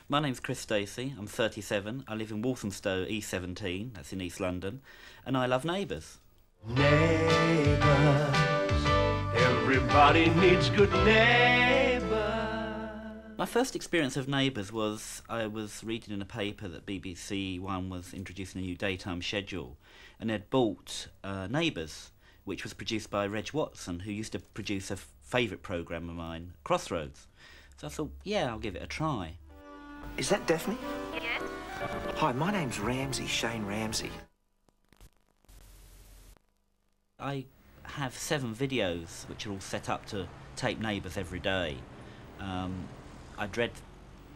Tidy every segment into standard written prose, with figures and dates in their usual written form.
My name's Stacey, I'm 37, I live in Walthamstow, E17, that's in East London, and I love Neighbours. Neighbours, everybody needs good neighbours. My first experience of Neighbours was I was reading in a paper that BBC One was introducing a new daytime schedule, and they'd bought Neighbours, which was produced by Reg Watson, who used to produce a favourite programme of mine, Crossroads. So I thought, yeah, I'll give it a try. Is that Daphne? Yes? Hi, my name's Ramsey, Shane Ramsey. I have 7 videos which are all set up to tape Neighbours every day. I dread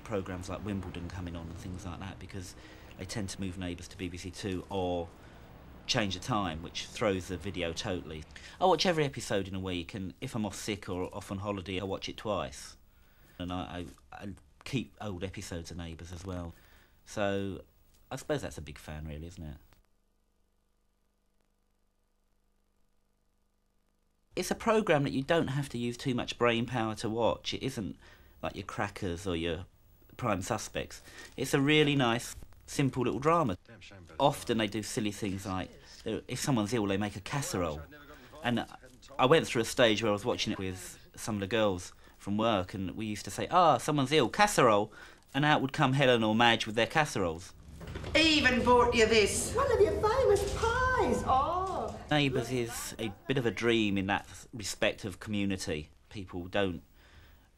programmes like Wimbledon coming on and things like that because they tend to move Neighbours to BBC Two or change the time, which throws the video totally. I watch every episode in a week, and if I'm off sick or off on holiday, I watch it twice. And I keep old episodes of Neighbours as well. So I suppose that's a big fan, really, isn't it? It's a programme that you don't have to use too much brain power to watch. It isn't like your Crackers or your Prime Suspects. It's a really nice, simple little drama. Often they do silly things like, if someone's ill, they make a casserole. And I went through a stage where I was watching it with some of the girls from work, and we used to say, someone's ill, casserole, and out would come Helen or Madge with their casseroles. Even bought you this. One of your famous pies. Oh. Neighbours is a bit of a dream in that respect of community. People don't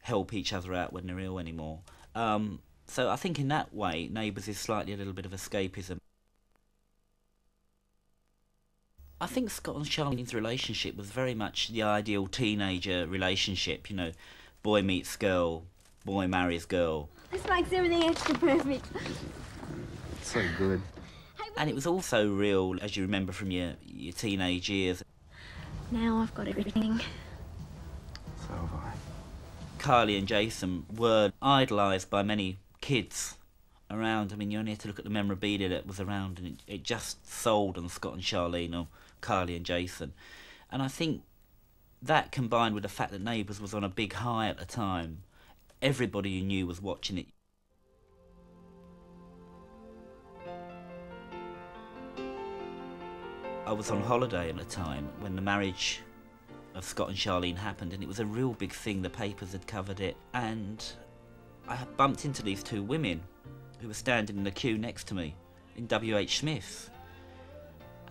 help each other out when they're ill anymore. So I think in that way, Neighbours is slightly a little bit of escapism. I think Scott and Charlene's relationship was very much the ideal teenager relationship, you know, boy meets girl, boy marries girl. This makes everything extra perfect. It's so good. And it was also real, as you remember from your teenage years. Now I've got everything. So have I. Kylie and Jason were idolised by many kids around. I mean, you only had to look at the memorabilia that was around, and it just sold on Scott and Charlene or Kylie and Jason. And I think that, combined with the fact that Neighbours was on a big high at the time, everybody you knew was watching it. I was on holiday at the time when the marriage of Scott and Charlene happened, and it was a real big thing. The papers had covered it, and I bumped into these 2 women who were standing in the queue next to me in W.H. Smith's,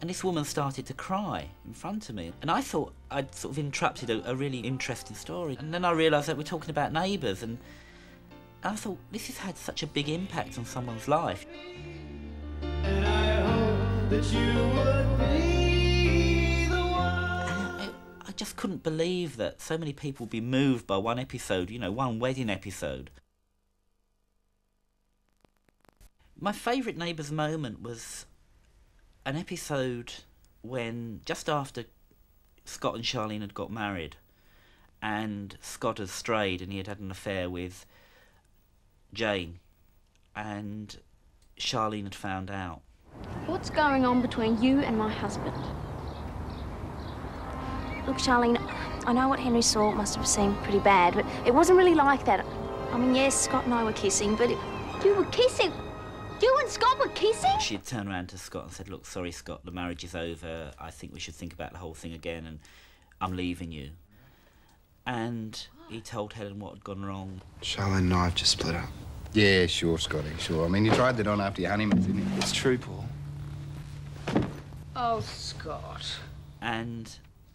and this woman started to cry in front of me, and I thought I'd sort of interrupted a really interesting story, and then I realised that we're talking about Neighbours, and I thought, this has had such a big impact on someone's life. And I hope that you would be the one. I just couldn't believe that so many people would be moved by one episode, you know, one wedding episode. My favourite Neighbours moment was an episode when, just after Scott and Charlene had got married, and Scott had strayed and he had had an affair with Jane, and Charlene had found out. What's going on between you and my husband? Look, Charlene, I know what Henry saw must have seemed pretty bad, but it wasn't really like that. I mean, yes, Scott and I were kissing, but you were kissing? You and Scott were kissing? She'd turned around to Scott and said, look, sorry, Scott, the marriage is over. I think we should think about the whole thing again, and I'm leaving you. And he told Helen what had gone wrong. Charlene and I have just split up. Yeah, sure, Scotty, sure. I mean, you tried that on after your honeymoon, didn't you? It's true, Paul. Oh, Scott. And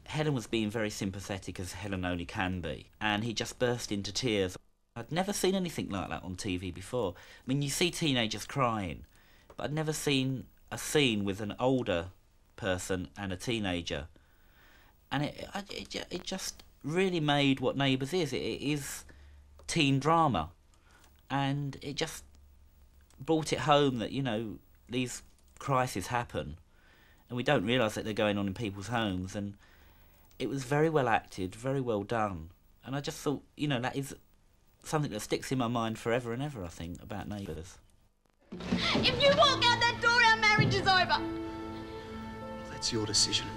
Helen was being very sympathetic, as Helen only can be, and he just burst into tears. I'd never seen anything like that on TV before. I mean, you see teenagers crying, but I'd never seen a scene with an older person and a teenager. And it just really made what Neighbours is. It is teen drama. And it just brought it home that, you know, these crises happen, and we don't realise that they're going on in people's homes. And it was very well acted, very well done. And I just thought, you know, that is something that sticks in my mind forever and ever, I think, about Neighbours. If you walk out that door, our marriage is over. That's your decision.